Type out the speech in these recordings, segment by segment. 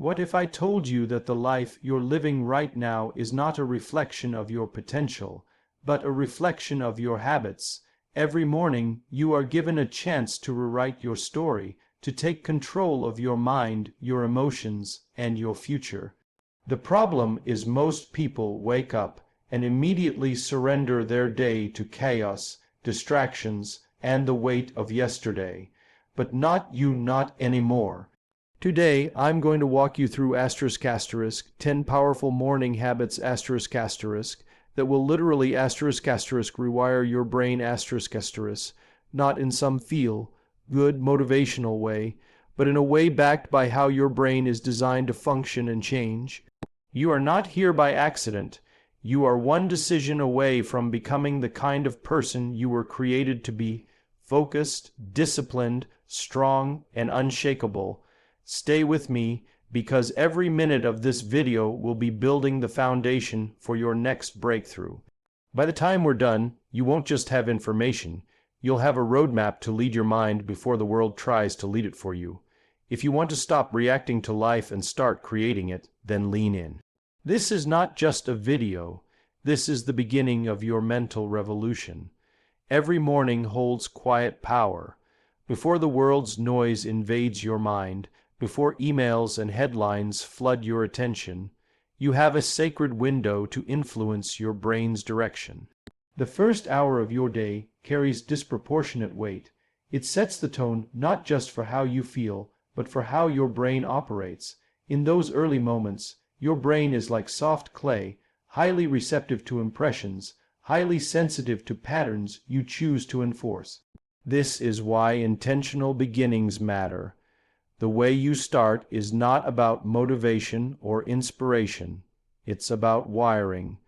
What if I told you that the life you're living right now is not a reflection of your potential, but a reflection of your habits? Every morning you are given a chance to rewrite your story, to take control of your mind, your emotions, and your future. The problem is most people wake up and immediately surrender their day to chaos, distractions, and the weight of yesterday. But not you, not anymore. Today, I'm going to walk you through **, 10 powerful morning habits **, that will literally *** rewire your brain **, not in some feel-good motivational way, but in a way backed by how your brain is designed to function and change. You are not here by accident. You are one decision away from becoming the kind of person you were created to be: focused, disciplined, strong, and unshakable. Stay with me, because every minute of this video will be building the foundation for your next breakthrough. By the time we're done, you won't just have information, you'll have a roadmap to lead your mind before the world tries to lead it for you. If you want to stop reacting to life and start creating it, then lean in. This is not just a video, this is the beginning of your mental revolution. Every morning holds quiet power. Before the world's noise invades your mind, before emails and headlines flood your attention, you have a sacred window to influence your brain's direction. The first hour of your day carries disproportionate weight. It sets the tone not just for how you feel, but for how your brain operates. In those early moments, your brain is like soft clay, highly receptive to impressions, highly sensitive to patterns you choose to enforce. This is why intentional beginnings matter. The way you start is not about motivation or inspiration. It's about wiring.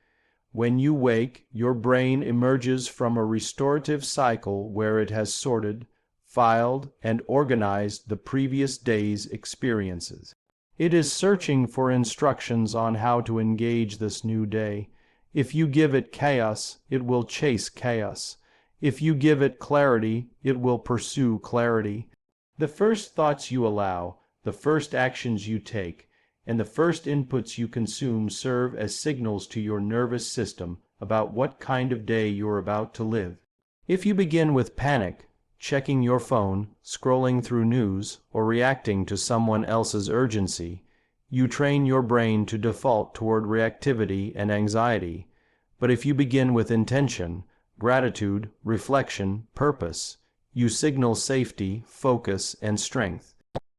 When you wake, your brain emerges from a restorative cycle where it has sorted, filed, and organized the previous day's experiences. It is searching for instructions on how to engage this new day. If you give it chaos, it will chase chaos. If you give it clarity, it will pursue clarity. The first thoughts you allow, the first actions you take, and the first inputs you consume serve as signals to your nervous system about what kind of day you're about to live. If you begin with panic, checking your phone, scrolling through news, or reacting to someone else's urgency, you train your brain to default toward reactivity and anxiety. But if you begin with intention, gratitude, reflection, purpose, you signal safety, focus, and strength.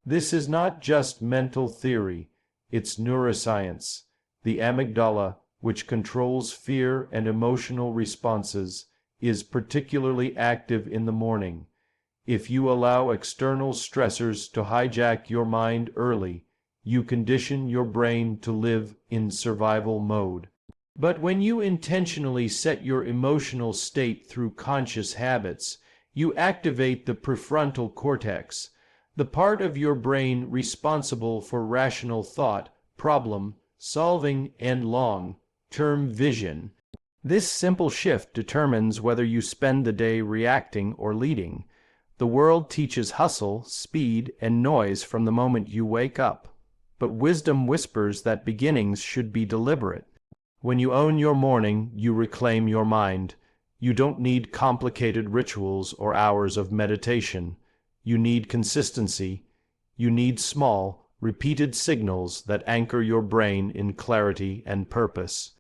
This is not just mental theory, it's neuroscience. The amygdala, which controls fear and emotional responses, is particularly active in the morning. If you allow external stressors to hijack your mind early, you condition your brain to live in survival mode. But when you intentionally set your emotional state through conscious habits, you activate the prefrontal cortex, the part of your brain responsible for rational thought, problem solving, and long-term vision. This simple shift determines whether you spend the day reacting or leading. The world teaches hustle, speed, and noise from the moment you wake up. But wisdom whispers that beginnings should be deliberate. When you own your morning, you reclaim your mind. You don't need complicated rituals or hours of meditation. You need consistency. You need small, repeated signals that anchor your brain in clarity and purpose.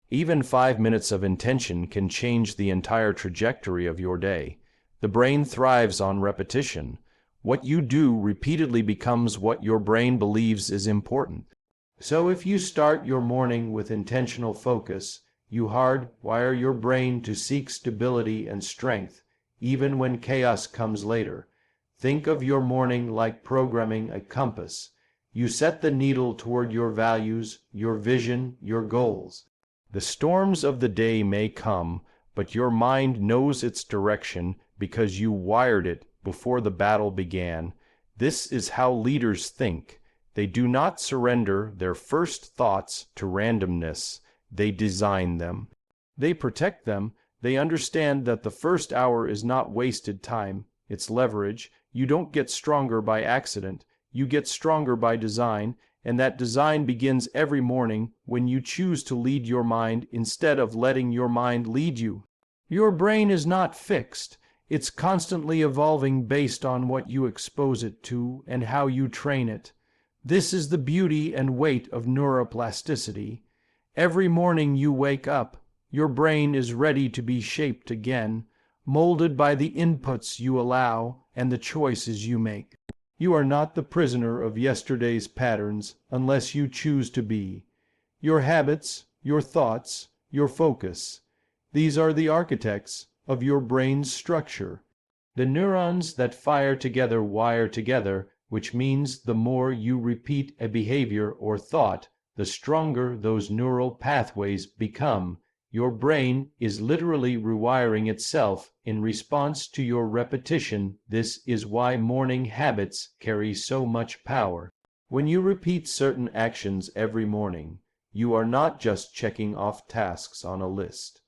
Even 5 minutes of intention can change the entire trajectory of your day. The brain thrives on repetition. What you do repeatedly becomes what your brain believes is important. So if you start your morning with intentional focus, you hardwire your brain to seek stability and strength, even when chaos comes later. Think of your morning like programming a compass. You set the needle toward your values, your vision, your goals. The storms of the day may come, but your mind knows its direction because you wired it before the battle began. This is how leaders think. They do not surrender their first thoughts to randomness. They design them. They protect them. They understand that the first hour is not wasted time. It's leverage. You don't get stronger by accident. You get stronger by design. And that design begins every morning when you choose to lead your mind instead of letting your mind lead you. Your brain is not fixed. It's constantly evolving based on what you expose it to and how you train it. This is the beauty and weight of neuroplasticity. Every morning you wake up, your brain is ready to be shaped again, molded by the inputs you allow and the choices you make. You are not the prisoner of yesterday's patterns unless you choose to be. Your habits, your thoughts, your focus, these are the architects of your brain's structure. The neurons that fire together wire together, which means the more you repeat a behavior or thought, the stronger those neural pathways become. Your brain is literally rewiring itself in response to your repetition. This is why morning habits carry so much power. When you repeat certain actions every morning, you are not just checking off tasks on a list.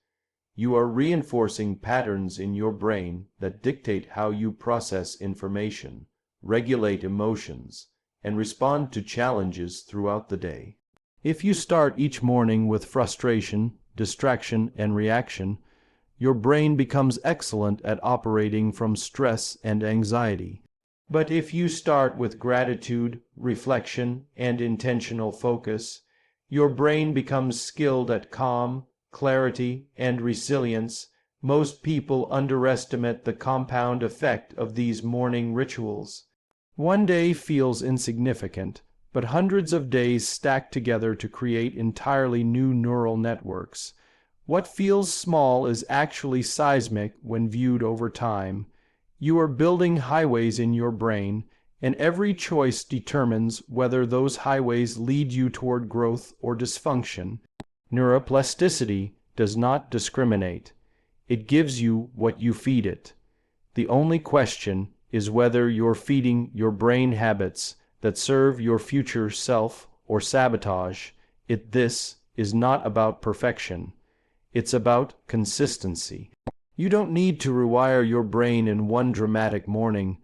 You are reinforcing patterns in your brain that dictate how you process information, regulate emotions, and respond to challenges throughout the day. If you start each morning with frustration, distraction, and reaction, your brain becomes excellent at operating from stress and anxiety. But if you start with gratitude, reflection, and intentional focus, your brain becomes skilled at calm, clarity, and resilience. Most people underestimate the compound effect of these morning rituals. One day feels insignificant, but hundreds of days stack together to create entirely new neural networks. What feels small is actually seismic when viewed over time. You are building highways in your brain, and every choice determines whether those highways lead you toward growth or dysfunction. Neuroplasticity does not discriminate. It gives you what you feed it. The only question is whether you're feeding your brain habits that serve your future self or sabotage it. This is not about perfection. It's about consistency. You don't need to rewire your brain in one dramatic morning.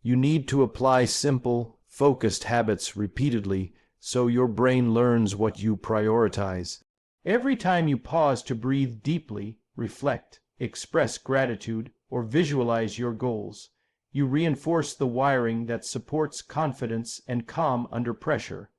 You need to apply simple, focused habits repeatedly so your brain learns what you prioritize. Every time you pause to breathe deeply, reflect, express gratitude, or visualize your goals, you reinforce the wiring that supports confidence and calm under pressure.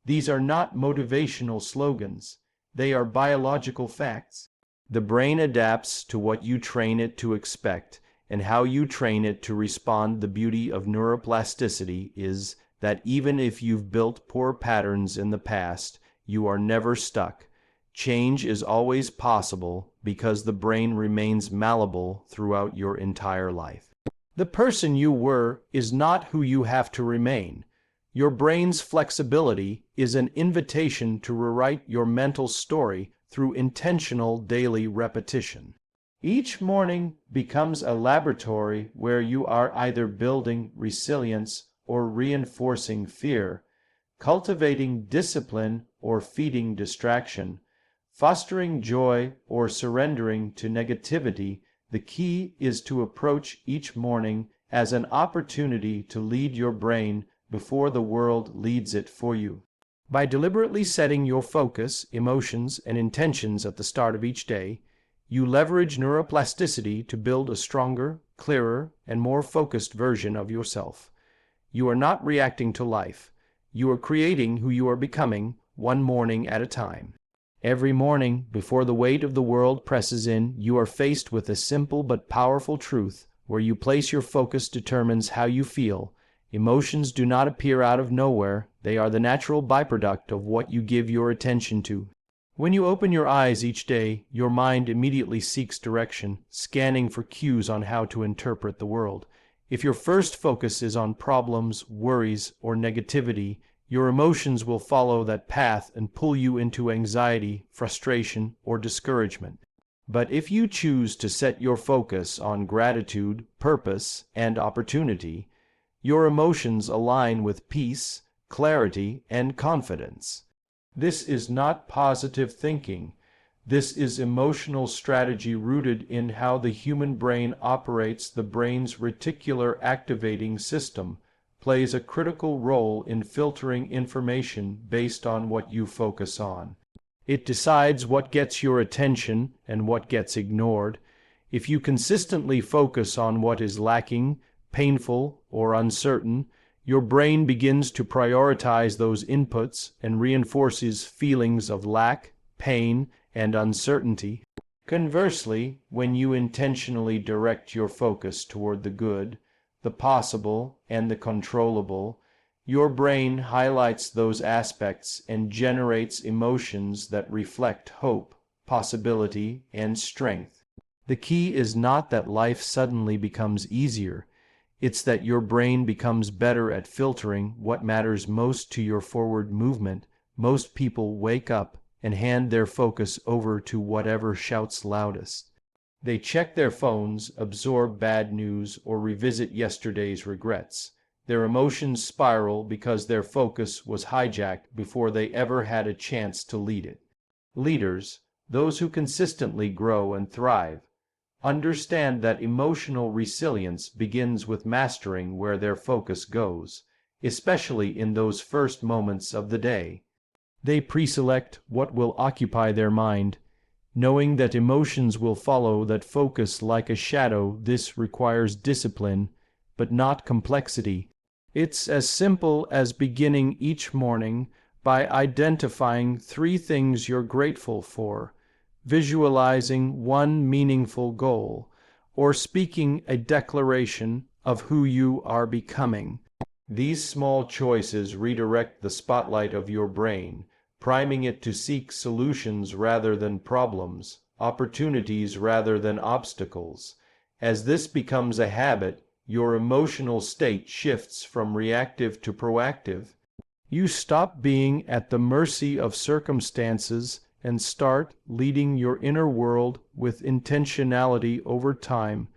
These are not motivational slogans. They are biological facts. The brain adapts to what you train it to expect, and how you train it to respond. The beauty of neuroplasticity is that even if you've built poor patterns in the past, you are never stuck. Change is always possible because the brain remains malleable throughout your entire life. The person you were is not who you have to remain. Your brain's flexibility is an invitation to rewrite your mental story through intentional daily repetition. Each morning becomes a laboratory where you are either building resilience or reinforcing fear, cultivating discipline or feeding distraction, fostering joy or surrendering to negativity. The key is to approach each morning as an opportunity to lead your brain before the world leads it for you. By deliberately setting your focus, emotions, and intentions at the start of each day, you leverage neuroplasticity to build a stronger, clearer, and more focused version of yourself. You are not reacting to life. You are creating who you are becoming, one morning at a time. Every morning, before the weight of the world presses in, you are faced with a simple but powerful truth. Where you place your focus determines how you feel. Emotions do not appear out of nowhere. They are the natural byproduct of what you give your attention to. When you open your eyes each day, your mind immediately seeks direction, scanning for cues on how to interpret the world. If your first focus is on problems, worries, or negativity, your emotions will follow that path and pull you into anxiety, frustration, or discouragement. But if you choose to set your focus on gratitude, purpose, and opportunity, your emotions align with peace, clarity, and confidence. This is not positive thinking. This is emotional strategy rooted in how the human brain operates. The brain's reticular activating system plays a critical role in filtering information based on what you focus on. It decides what gets your attention and what gets ignored. If you consistently focus on what is lacking, painful, or uncertain, your brain begins to prioritize those inputs and reinforces feelings of lack, pain, and uncertainty. Conversely, when you intentionally direct your focus toward the good, the possible, and the controllable, your brain highlights those aspects and generates emotions that reflect hope, possibility, and strength. The key is not that life suddenly becomes easier. It's that your brain becomes better at filtering what matters most to your forward movement. Most people wake up and hand their focus over to whatever shouts loudest. They check their phones, absorb bad news, or revisit yesterday's regrets. Their emotions spiral because their focus was hijacked before they ever had a chance to lead it. Leaders, those who consistently grow and thrive, understand that emotional resilience begins with mastering where their focus goes, especially in those first moments of the day. They pre-select what will occupy their mind, knowing that emotions will follow that focus like a shadow. This requires discipline, but not complexity. It's as simple as beginning each morning by identifying 3 things you're grateful for, visualizing one meaningful goal, or speaking a declaration of who you are becoming. These small choices redirect the spotlight of your brain, priming it to seek solutions rather than problems, opportunities rather than obstacles. As this becomes a habit, your emotional state shifts from reactive to proactive. You stop being at the mercy of circumstances and start leading your inner world with intentionality over time.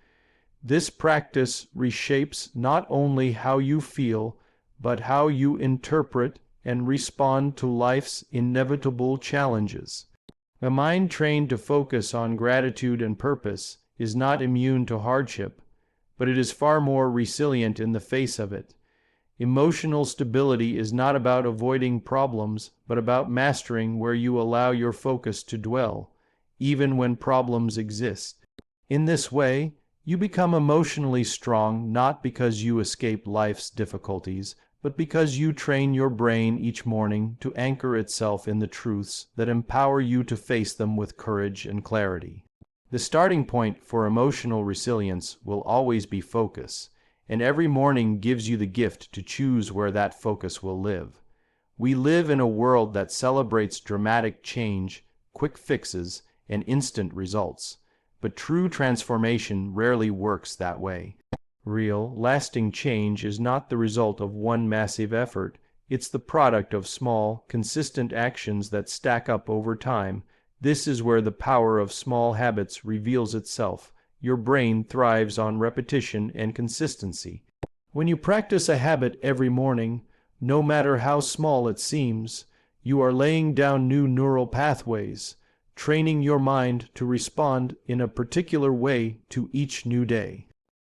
This practice reshapes not only how you feel, but how you interpret and respond to life's inevitable challenges. A mind trained to focus on gratitude and purpose is not immune to hardship, but it is far more resilient in the face of it. Emotional stability is not about avoiding problems, but about mastering where you allow your focus to dwell, even when problems exist. In this way, you become emotionally strong not because you escape life's difficulties, but because you train your brain each morning to anchor itself in the truths that empower you to face them with courage and clarity. The starting point for emotional resilience will always be focus, and every morning gives you the gift to choose where that focus will live. We live in a world that celebrates dramatic change, quick fixes, and instant results, but true transformation rarely works that way. Real, lasting change is not the result of one massive effort. It's the product of small, consistent actions that stack up over time. This is where the power of small habits reveals itself. Your brain thrives on repetition and consistency. When you practice a habit every morning, no matter how small it seems, you are laying down new neural pathways, training your mind to respond in a particular way to each new day.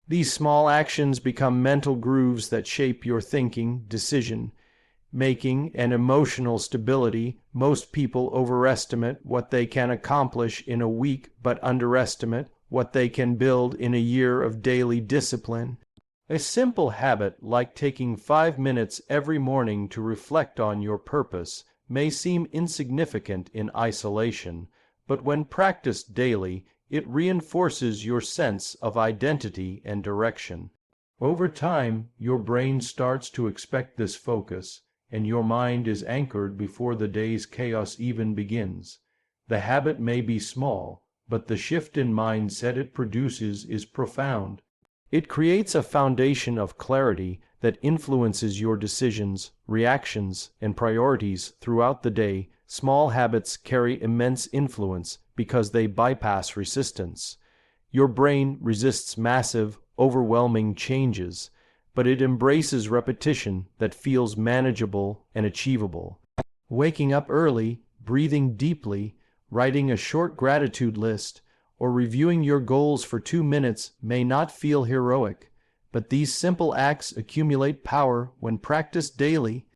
These small actions become mental grooves that shape your thinking, decision making, and emotional stability. Most people overestimate what they can accomplish in a week, but underestimate what they can build in a year of daily discipline. A simple habit like taking 5 minutes every morning to reflect on your purpose may seem insignificant in isolation, but when practiced daily, it reinforces your sense of identity and direction. Over time, your brain starts to expect this focus, and your mind is anchored before the day's chaos even begins. The habit may be small, but the shift in mindset it produces is profound. It creates a foundation of clarity that influences your decisions, reactions, and priorities throughout the day. Small habits carry immense influence because they bypass resistance. Your brain resists massive, overwhelming changes, but it embraces repetition that feels manageable and achievable. Waking up early, breathing deeply, writing a short gratitude list, or reviewing your goals for 2 minutes may not feel heroic, But these simple acts accumulate power when practiced daily.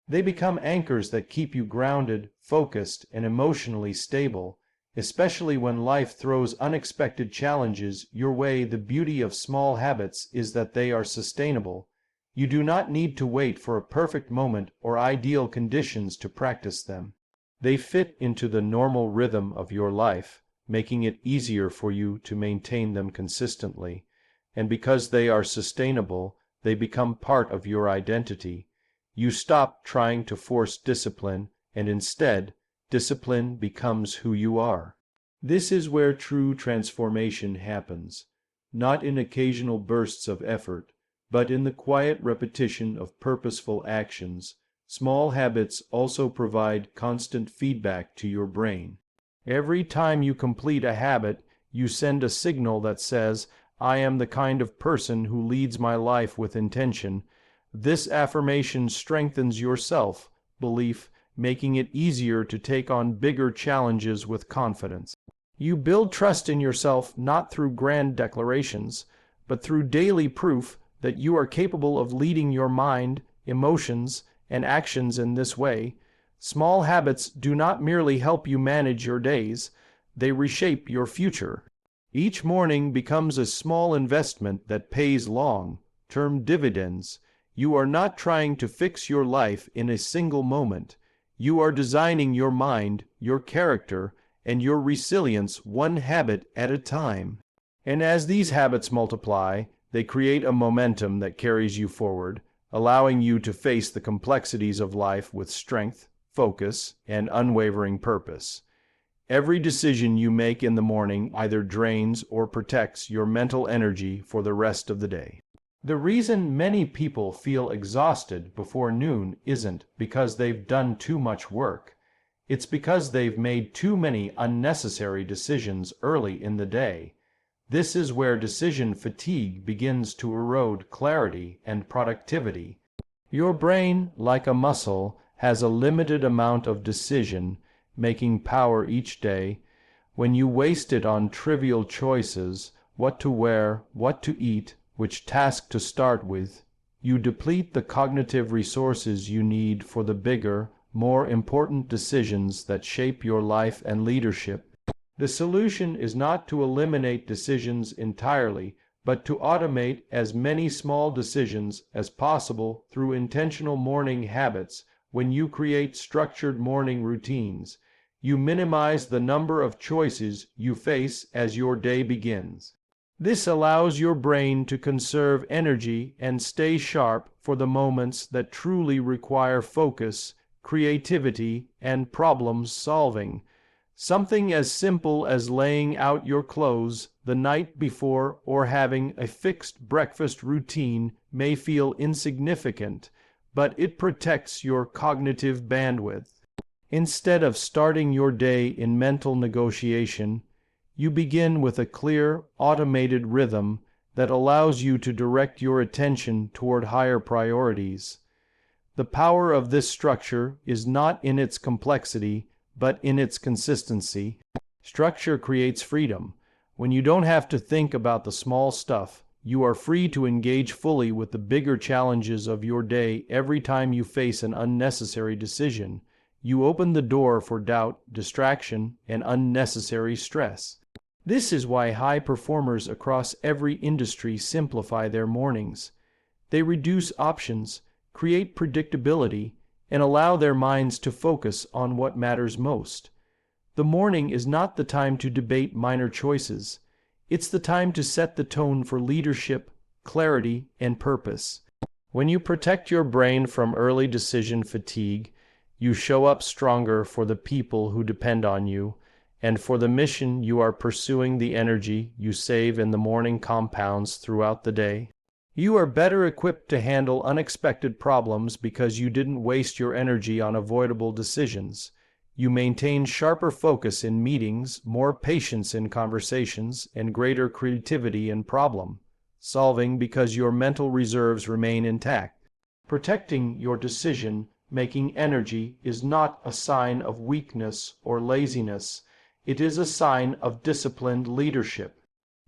They become anchors that keep you grounded, focused, and emotionally stable. Especially when life throws unexpected challenges your way, the beauty of small habits is that they are sustainable. You do not need to wait for a perfect moment or ideal conditions to practice them. They fit into the normal rhythm of your life, making it easier for you to maintain them consistently. And because they are sustainable, they become part of your identity. You stop trying to force discipline, and instead, discipline becomes who you are. This is where true transformation happens, not in occasional bursts of effort, but in the quiet repetition of purposeful actions. Small habits also provide constant feedback to your brain. Every time you complete a habit, you send a signal that says, "I am the kind of person who leads my life with intention." This affirmation strengthens your self-belief, making it easier to take on bigger challenges with confidence. You build trust in yourself not through grand declarations, but through daily proof that you are capable of leading your mind, emotions, and actions in this way. Small habits do not merely help you manage your days, they reshape your future. Each morning becomes a small investment that pays long-term dividends. You are not trying to fix your life in a single moment. You are designing your mind, your character, and your resilience one habit at a time. And as these habits multiply, they create a momentum that carries you forward, allowing you to face the complexities of life with strength, focus, and unwavering purpose. Every decision you make in the morning either drains or protects your mental energy for the rest of the day. The reason many people feel exhausted before noon isn't because they've done too much work. It's because they've made too many unnecessary decisions early in the day. This is where decision fatigue begins to erode clarity and productivity. Your brain, like a muscle, has a limited amount of decision-making power each day. When you waste it on trivial choices, what to wear, what to eat, which task to start with, you deplete the cognitive resources you need for the bigger, more important decisions that shape your life and leadership. The solution is not to eliminate decisions entirely, but to automate as many small decisions as possible through intentional morning habits. When you create structured morning routines, you minimize the number of choices you face as your day begins. This allows your brain to conserve energy and stay sharp for the moments that truly require focus, creativity, and problem-solving. Something as simple as laying out your clothes the night before or having a fixed breakfast routine may feel insignificant, but it protects your cognitive bandwidth. Instead of starting your day in mental negotiation, you begin with a clear, automated rhythm that allows you to direct your attention toward higher priorities. The power of this structure is not in its complexity, but in its consistency. Structure creates freedom. When you don't have to think about the small stuff, you are free to engage fully with the bigger challenges of your day. Every time you face an unnecessary decision, you open the door for doubt, distraction, and unnecessary stress. This is why high performers across every industry simplify their mornings. They reduce options, create predictability, and allow their minds to focus on what matters most. The morning is not the time to debate minor choices. It's the time to set the tone for leadership, clarity, and purpose. When you protect your brain from early decision fatigue, you show up stronger for the people who depend on you, and for the mission you are pursuing. The energy you save in the morning compounds throughout the day. You are better equipped to handle unexpected problems because you didn't waste your energy on avoidable decisions. You maintain sharper focus in meetings, more patience in conversations, and greater creativity in problem solving because your mental reserves remain intact. Protecting your decision-making energy is not a sign of weakness or laziness. It is a sign of disciplined leadership.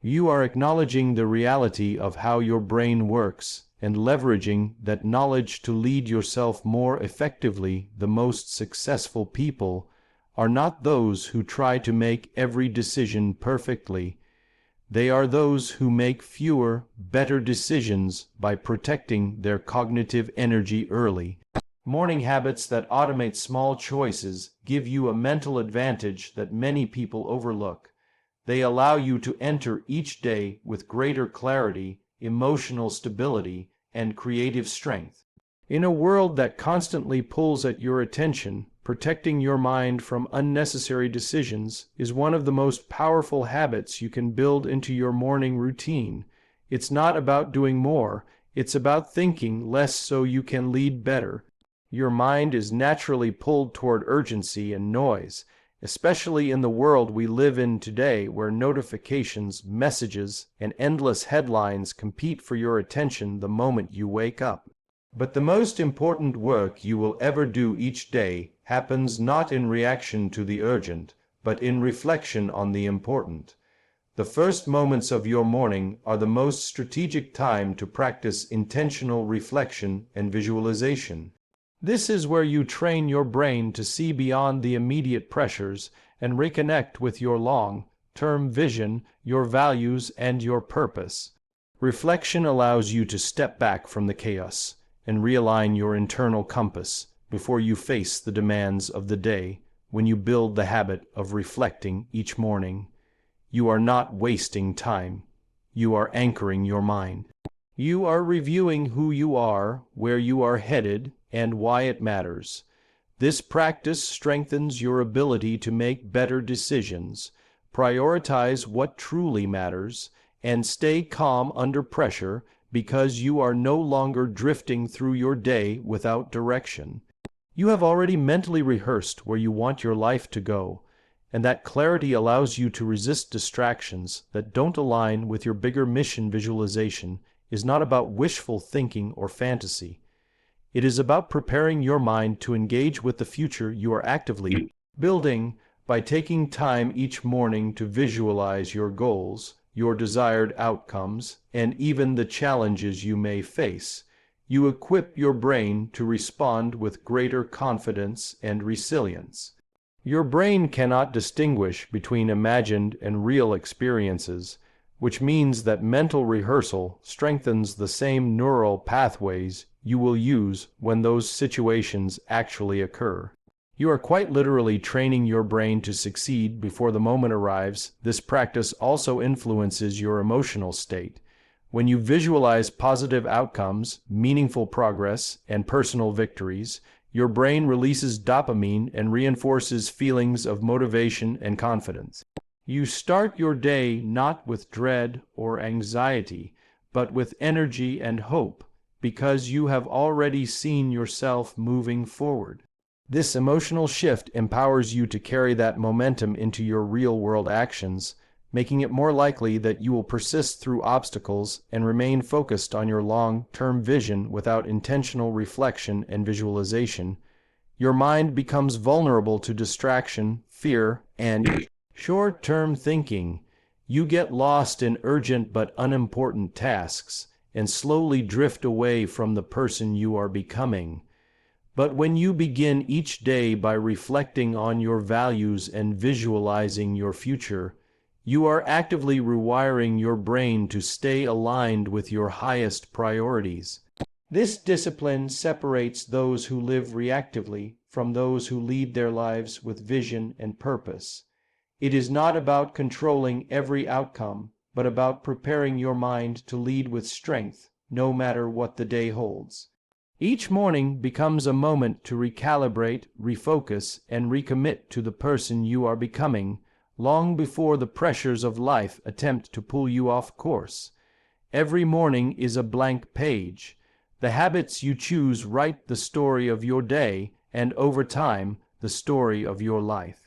You are acknowledging the reality of how your brain works and leveraging that knowledge to lead yourself more effectively. The most successful people are not those who try to make every decision perfectly. They are those who make fewer, better decisions by protecting their cognitive energy early. Morning habits that automate small choices give you a mental advantage that many people overlook. They allow you to enter each day with greater clarity, emotional stability, and creative strength. In a world that constantly pulls at your attention, protecting your mind from unnecessary decisions is one of the most powerful habits you can build into your morning routine. It's not about doing more, it's about thinking less so you can lead better. Your mind is naturally pulled toward urgency and noise, especially in the world we live in today where notifications, messages, and endless headlines compete for your attention the moment you wake up. But the most important work you will ever do each day happens not in reaction to the urgent, but in reflection on the important. The first moments of your morning are the most strategic time to practice intentional reflection and visualization. This is where you train your brain to see beyond the immediate pressures and reconnect with your long-term vision, your values, and your purpose. Reflection allows you to step back from the chaos and realign your internal compass before you face the demands of the day. When you build the habit of reflecting each morning, you are not wasting time. You are anchoring your mind. You are reviewing who you are, where you are headed, and why it matters. This practice strengthens your ability to make better decisions, prioritize what truly matters, and stay calm under pressure because you are no longer drifting through your day without direction. You have already mentally rehearsed where you want your life to go, and that clarity allows you to resist distractions that don't align with your bigger mission. Visualization is not about wishful thinking or fantasy. It is about preparing your mind to engage with the future you are actively building. By taking time each morning to visualize your goals, your desired outcomes, and even the challenges you may face, you equip your brain to respond with greater confidence and resilience. Your brain cannot distinguish between imagined and real experiences, which means that mental rehearsal strengthens the same neural pathways you will use when those situations actually occur. You are quite literally training your brain to succeed before the moment arrives. This practice also influences your emotional state. When you visualize positive outcomes, meaningful progress, and personal victories, your brain releases dopamine and reinforces feelings of motivation and confidence. You start your day not with dread or anxiety, but with energy and hope, because you have already seen yourself moving forward. This emotional shift empowers you to carry that momentum into your real-world actions, making it more likely that you will persist through obstacles and remain focused on your long-term vision. Without intentional reflection and visualization, your mind becomes vulnerable to distraction, fear, and short-term thinking. You get lost in urgent but unimportant tasks and slowly drift away from the person you are becoming. But when you begin each day by reflecting on your values and visualizing your future, you are actively rewiring your brain to stay aligned with your highest priorities. This discipline separates those who live reactively from those who lead their lives with vision and purpose. It is not about controlling every outcome, but about preparing your mind to lead with strength, no matter what the day holds. Each morning becomes a moment to recalibrate, refocus, and recommit to the person you are becoming, long before the pressures of life attempt to pull you off course. Every morning is a blank page. The habits you choose write the story of your day, and over time, the story of your life.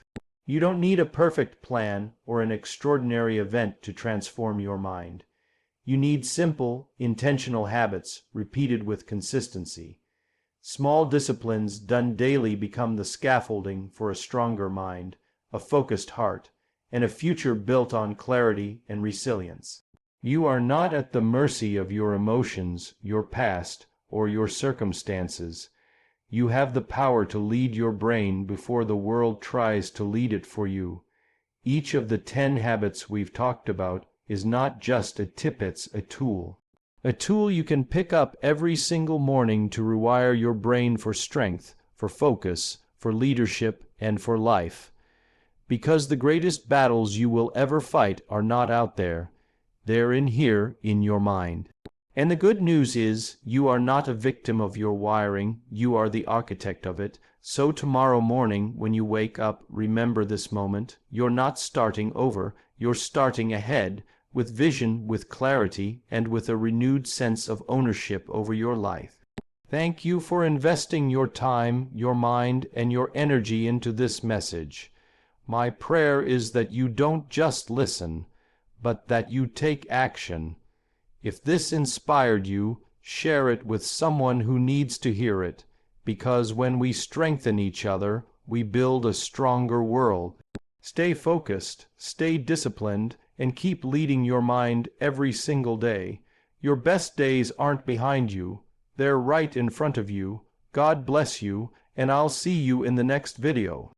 You don't need a perfect plan or an extraordinary event to transform your mind. You need simple, intentional habits repeated with consistency. Small disciplines done daily become the scaffolding for a stronger mind, a focused heart, and a future built on clarity and resilience. You are not at the mercy of your emotions, your past, or your circumstances. You have the power to lead your brain before the world tries to lead it for you. Each of the 10 habits we've talked about is not just a tip, it's a tool. A tool you can pick up every single morning to rewire your brain for strength, for focus, for leadership, and for life. Because the greatest battles you will ever fight are not out there. They're in here, in your mind. And the good news is, you are not a victim of your wiring, you are the architect of it. So tomorrow morning, when you wake up, remember this moment. You're not starting over, you're starting ahead, with vision, with clarity, and with a renewed sense of ownership over your life. Thank you for investing your time, your mind, and your energy into this message. My prayer is that you don't just listen, but that you take action. If this inspired you, share it with someone who needs to hear it, because when we strengthen each other, we build a stronger world. Stay focused, stay disciplined, and keep leading your mind every single day. Your best days aren't behind you, they're right in front of you. God bless you, and I'll see you in the next video.